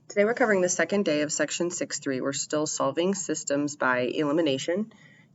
Today we're covering the second day of section 6.3. We're still solving systems by elimination.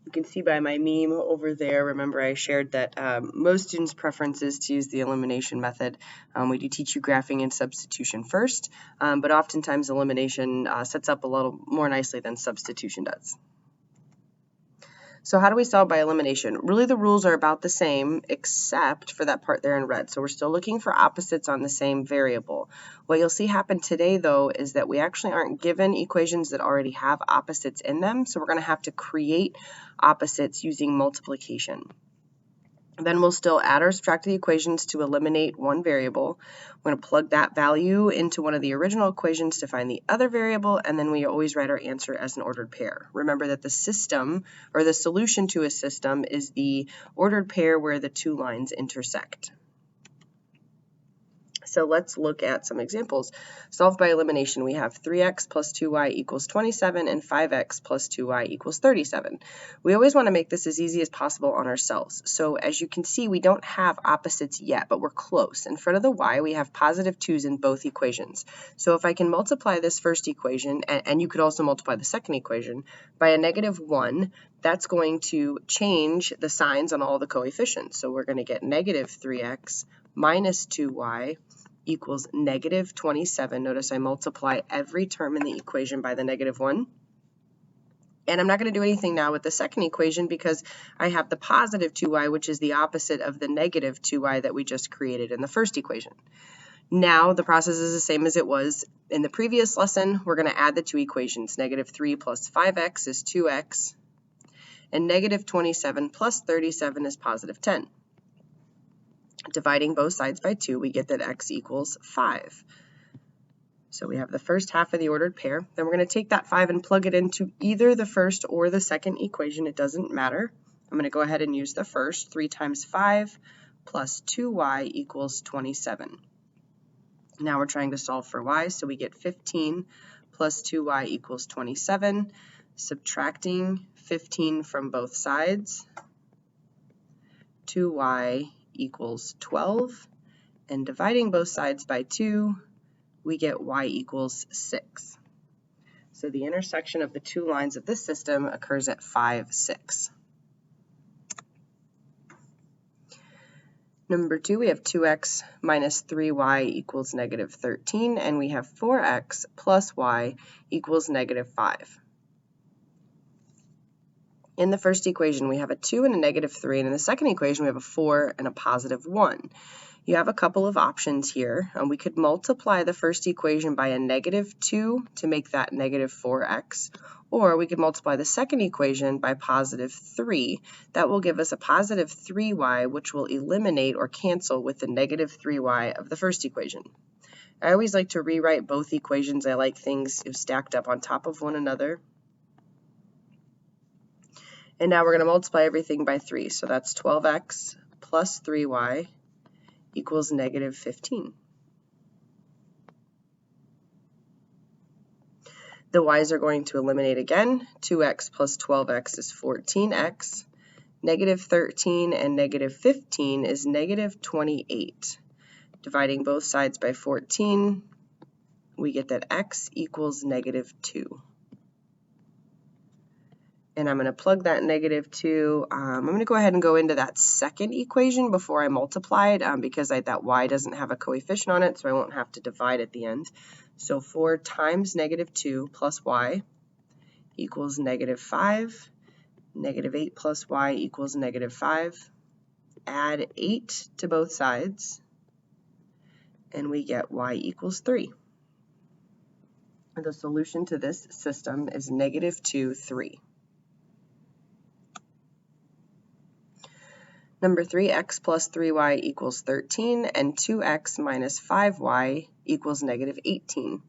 You can see by my meme over there, remember I shared that most students' preference is to use the elimination method. We do teach you graphing and substitution first, but oftentimes elimination sets up a little more nicely than substitution does. So how do we solve by elimination? Really the rules are about the same except for that part there in red. So we're still looking for opposites on the same variable. What you'll see happen today though is that we actually aren't given equations that already have opposites in them. So we're going to have to create opposites using multiplication. Then we'll still add or subtract the equations to eliminate one variable. We're going to plug that value into one of the original equations to find the other variable, and then we always write our answer as an ordered pair. Remember that the system, or the solution to a system, is the ordered pair where the two lines intersect. So let's look at some examples. Solved by elimination, we have 3x plus 2y equals 27 and 5x plus 2y equals 37. We always want to make this as easy as possible on ourselves. So as you can see, we don't have opposites yet, but we're close. In front of the y, we have positive 2's in both equations. So if I can multiply this first equation, and you could also multiply the second equation, by a negative 1, that's going to change the signs on all the coefficients. So we're going to get negative 3x minus 2y equals negative 27. Notice I multiply every term in the equation by the negative 1. And I'm not going to do anything now with the second equation because I have the positive 2y, which is the opposite of the negative 2y that we just created in the first equation. Now the process is the same as it was in the previous lesson. We're going to add the two equations. Negative 3 plus 5x is 2x, and negative 27 plus 37 is positive 10. Dividing both sides by 2, we get that x equals 5. So we have the first half of the ordered pair. Then we're going to take that 5 and plug it into either the first or the second equation. It doesn't matter. I'm going to go ahead and use the first. 3 times 5 plus 2y equals 27. Now we're trying to solve for y, so we get 15 plus 2y equals 27. Subtracting 15 from both sides, 2y equals 12, and dividing both sides by 2, we get y equals 6. So the intersection of the two lines of this system occurs at 5, 6. Number 2, we have 2x minus 3y equals negative 13, and we have 4x plus y equals negative 5. In the first equation, we have a 2 and a negative 3, and in the second equation, we have a 4 and a positive 1. You have a couple of options here. We could multiply the first equation by a negative 2 to make that negative 4x, or we could multiply the second equation by positive 3. That will give us a positive 3y, which will eliminate or cancel with the negative 3y of the first equation. I always like to rewrite both equations. I like things stacked up on top of one another. And now we're going to multiply everything by 3. So that's 12x plus 3y equals negative 15. The y's are going to eliminate again. 2x plus 12x is 14x. Negative 13 and negative 15 is negative 28. Dividing both sides by 14, we get that x equals negative 2. And I'm going to plug that negative 2. I'm going to go ahead and go into that second equation before I multiply it because that y doesn't have a coefficient on it, so I won't have to divide at the end. So 4 times negative 2 plus y equals negative 5. Negative 8 plus y equals negative 5. Add 8 to both sides, and we get y equals 3. The solution to this system is negative 2, 3. Number 3, x plus 3y equals 13, and 2x minus 5y equals negative 18.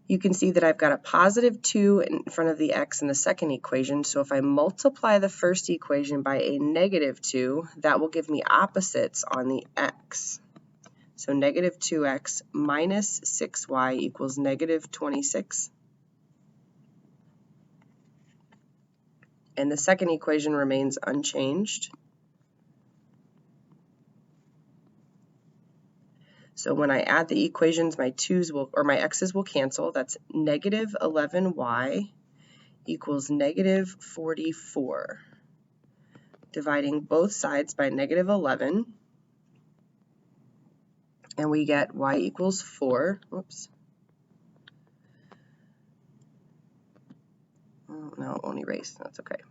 You can see that I've got a positive 2 in front of the x in the second equation, so if I multiply the first equation by a negative 2, that will give me opposites on the x. So negative 2x minus 6y equals negative 26. And the second equation remains unchanged. So when I add the equations, my x's will cancel. That's negative 11y equals negative 44. Dividing both sides by negative 11, and we get y equals 4. Whoops. Oh, no, it won't erase. That's okay.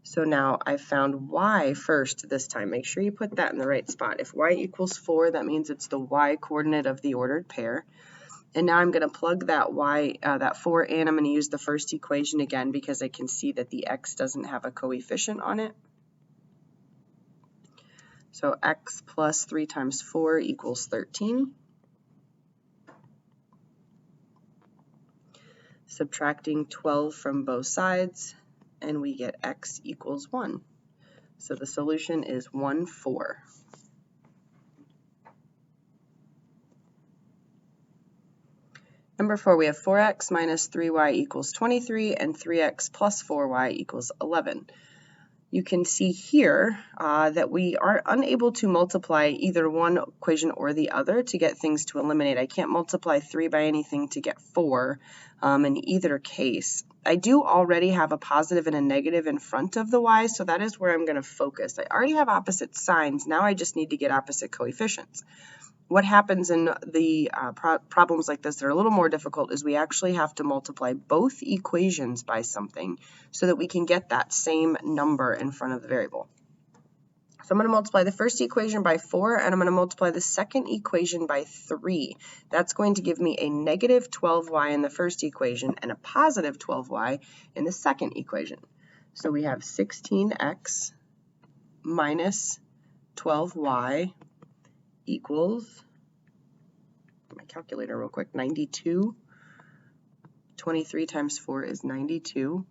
So now I found y first this time. Make sure you put that in the right spot. If y equals 4, that means it's the y coordinate of the ordered pair. And now I'm going to plug that that 4 in. I'm going to use the first equation again because I can see that the x doesn't have a coefficient on it. So x plus 3 times 4 equals 13. Subtracting 12 from both sides, and we get x equals 1. So the solution is 1, 4. Number 4, we have 4x minus 3y equals 23 and 3x plus 4y equals 11. You can see here that we are unable to multiply either one equation or the other to get things to eliminate. I can't multiply 3 by anything to get 4 in either case. I do already have a positive and a negative in front of the y, so that is where I'm going to focus. I already have opposite signs. Now I just need to get opposite coefficients. What happens in the problems like this that are a little more difficult is we actually have to multiply both equations by something so that we can get that same number in front of the variable. So I'm going to multiply the first equation by 4, and I'm going to multiply the second equation by 3. That's going to give me a negative 12y in the first equation and a positive 12y in the second equation. So we have 16x minus 12y equals, my calculator real quick, 92. 23 times 4 is 92.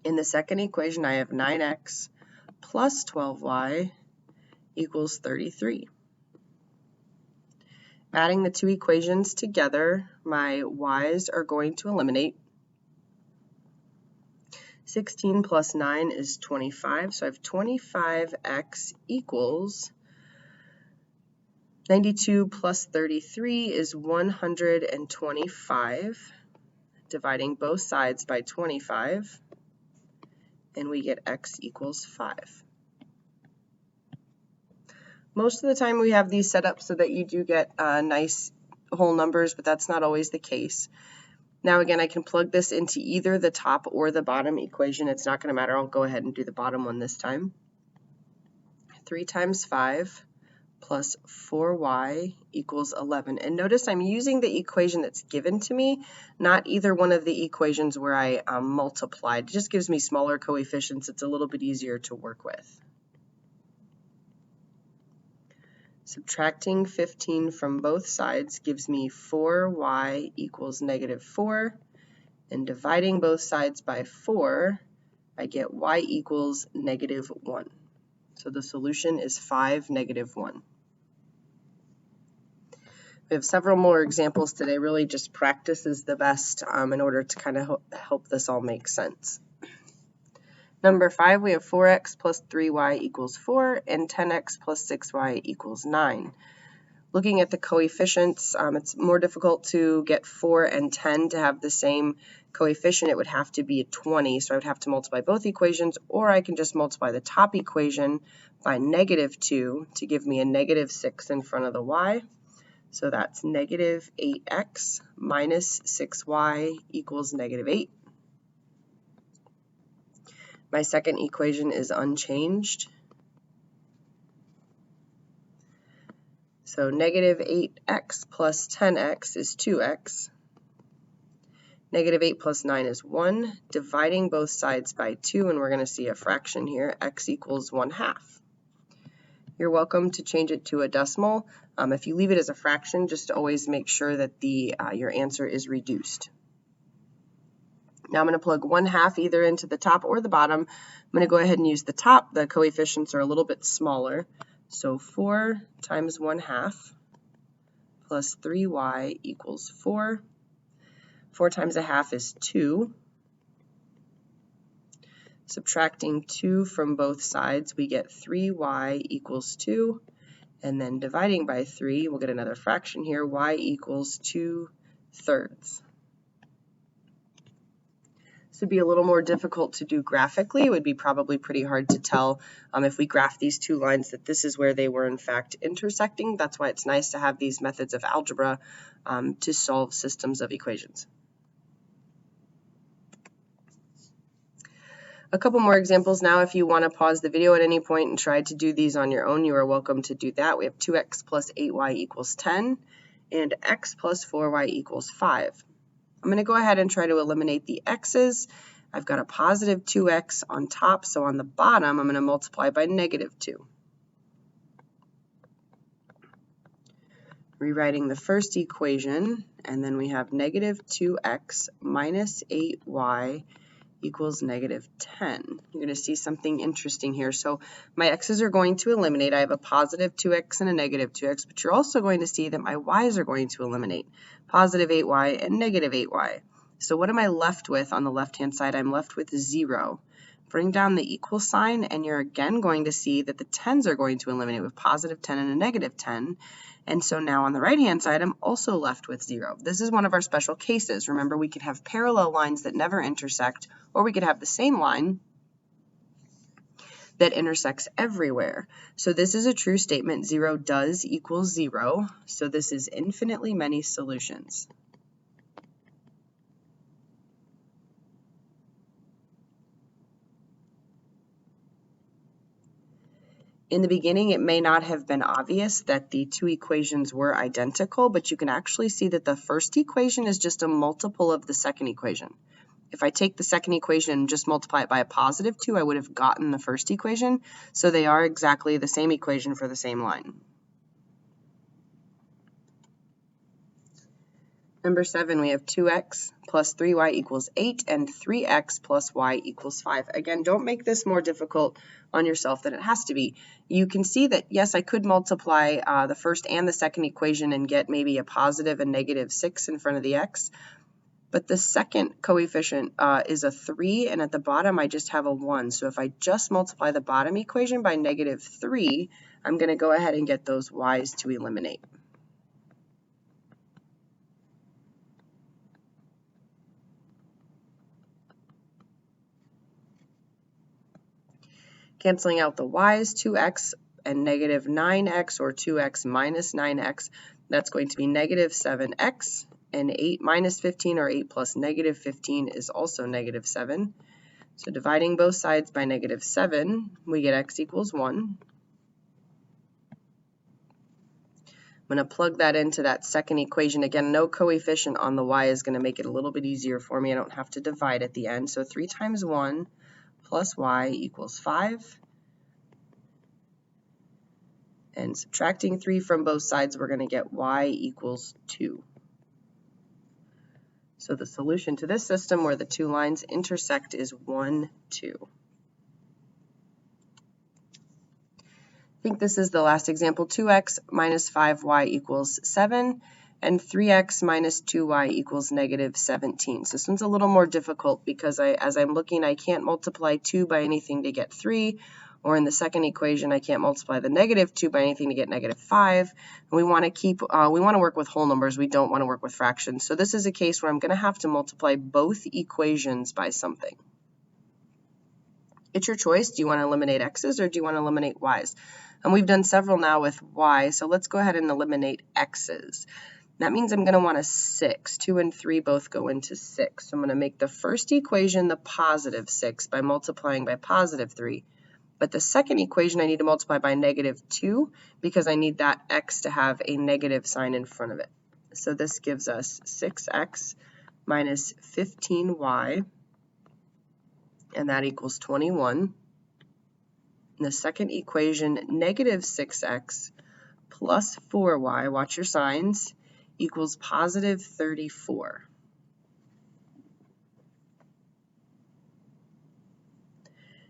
In the second equation, I have 9x plus 12y equals 33. Adding the two equations together, my y's are going to eliminate. 16 plus 9 is 25, so I have 25x equals 92 plus 33 is 125, dividing both sides by 25, and we get x equals 5. Most of the time we have these set up so that you do get nice whole numbers, but that's not always the case. Now again, I can plug this into either the top or the bottom equation. It's not going to matter. I'll go ahead and do the bottom one this time. 3 times 5 plus 4y equals 11. And notice I'm using the equation that's given to me, not either one of the equations where I multiplied. It just gives me smaller coefficients. It's a little bit easier to work with. Subtracting 15 from both sides gives me 4y equals negative 4. And dividing both sides by 4, I get y equals negative 1. So the solution is 5, negative 1. We have several more examples today. Really just practice is the best in order to kind of help this all make sense. Number 5, we have 4x plus 3y equals 4 and 10x plus 6y equals 9. Looking at the coefficients, it's more difficult to get 4 and 10 to have the same coefficient. It would have to be a 20, so I would have to multiply both equations, or I can just multiply the top equation by negative 2 to give me a negative 6 in front of the y. So that's negative 8x minus 6y equals negative 8. My second equation is unchanged. So negative 8x plus 10x is 2x. Negative 8 plus 9 is 1. Dividing both sides by 2, and we're going to see a fraction here, x equals 1/2. You're welcome to change it to a decimal. If you leave it as a fraction, just always make sure that your answer is reduced. Now I'm going to plug 1/2 either into the top or the bottom. I'm going to go ahead and use the top. The coefficients are a little bit smaller. So 4 times 1/2 plus 3y equals 4. 4 times 1/2 is 2. Subtracting 2 from both sides, we get 3y equals 2. And then dividing by 3, we'll get another fraction here, y equals 2/3. This would be a little more difficult to do graphically. It would be probably pretty hard to tell if we graph these two lines that this is where they were in fact intersecting. That's why it's nice to have these methods of algebra to solve systems of equations. A couple more examples now. If you want to pause the video at any point and try to do these on your own, you are welcome to do that. We have 2x plus 8y equals 10 and x plus 4y equals 5. I'm going to go ahead and try to eliminate the x's. I've got a positive 2x on top, so on the bottom I'm going to multiply by negative 2. Rewriting the first equation, and then we have negative 2x minus 8y equals negative 10. You're going to see something interesting here. So my x's are going to eliminate. I have a positive 2x and a negative 2x, but you're also going to see that my y's are going to eliminate. Positive 8y and negative 8y. So what am I left with on the left-hand side? I'm left with 0. Bring down the equal sign, and you're again going to see that the 10s are going to eliminate with positive 10 and a negative 10. And so now on the right-hand side, I'm also left with 0. This is one of our special cases. Remember, we could have parallel lines that never intersect, or we could have the same line that intersects everywhere. So this is a true statement. 0 does equal 0. So this is infinitely many solutions. In the beginning, it may not have been obvious that the two equations were identical, but you can actually see that the first equation is just a multiple of the second equation. If I take the second equation and just multiply it by a positive 2, I would have gotten the first equation. So they are exactly the same equation for the same line. Number 7, we have 2x plus 3y equals 8 and 3x plus y equals 5. Again, don't make this more difficult on yourself than it has to be. You can see that, yes, I could multiply the first and the second equation and get maybe a positive and negative 6 in front of the x. But the second coefficient is a 3, and at the bottom I just have a 1. So if I just multiply the bottom equation by negative 3, I'm going to go ahead and get those y's to eliminate. Canceling out the y's, 2x and negative 9x, or 2x minus 9x, that's going to be negative 7x, and 8 minus 15, or 8 plus negative 15, is also negative 7. So dividing both sides by negative 7, we get x equals 1. I'm going to plug that into that second equation. Again, no coefficient on the y is going to make it a little bit easier for me. I don't have to divide at the end. So 3 times 1 plus y equals 5. And subtracting 3 from both sides, we're going to get y equals 2. So the solution to this system where the two lines intersect is 1, 2. I think this is the last example. 2x minus 5y equals 7, and 3x minus 2y equals negative 17. So this one's a little more difficult because as I'm looking, I can't multiply 2 by anything to get 3, or in the second equation, I can't multiply the negative 2 by anything to get negative 5. And we want to work with whole numbers. We don't want to work with fractions. So this is a case where I'm going to have to multiply both equations by something. It's your choice. Do you want to eliminate x's or do you want to eliminate y's? And we've done several now with y, so let's go ahead and eliminate x's. That means I'm going to want a 6. 2 and 3 both go into 6. So I'm going to make the first equation the positive 6 by multiplying by positive 3. But the second equation I need to multiply by negative 2 because I need that x to have a negative sign in front of it. So this gives us 6x minus 15y, and that equals 21. In the second equation, negative 6x plus 4y, watch your signs, equals positive 34.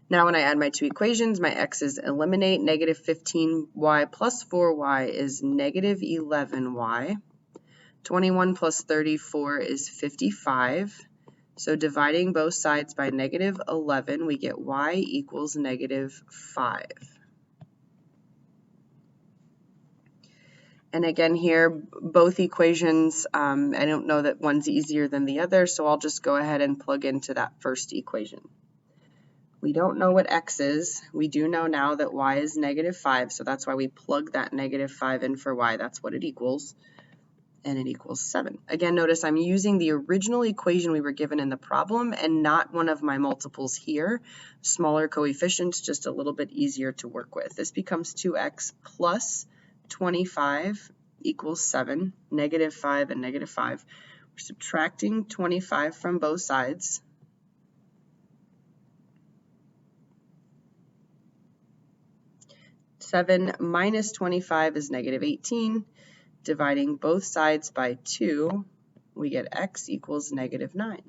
Now when I add my two equations, my x's eliminate. Negative 15y plus 4y is negative 11y. 21 plus 34 is 55. So dividing both sides by negative 11, we get y equals negative 5. And again here, both equations, I don't know that one's easier than the other, so I'll just go ahead and plug into that first equation. We don't know what x is. We do know now that y is -5, so that's why we plug that -5 in for y. That's what it equals, and it equals 7. Again, notice I'm using the original equation we were given in the problem and not one of my multiples here. Smaller coefficients, just a little bit easier to work with. This becomes 2x plus 25 equals 7, -5 and -5. We're subtracting 25 from both sides. Seven minus 25 is -18. Dividing both sides by 2, we get x equals -9.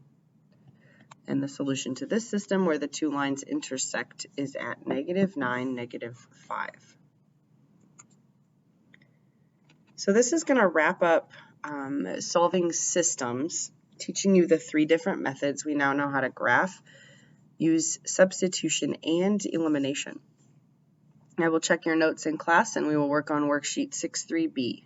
And the solution to this system where the two lines intersect is at -9, -5. So this is going to wrap up solving systems, teaching you the 3 different methods. We now know how to graph, use substitution, and elimination. I will check your notes in class, and we will work on worksheet 6.3b.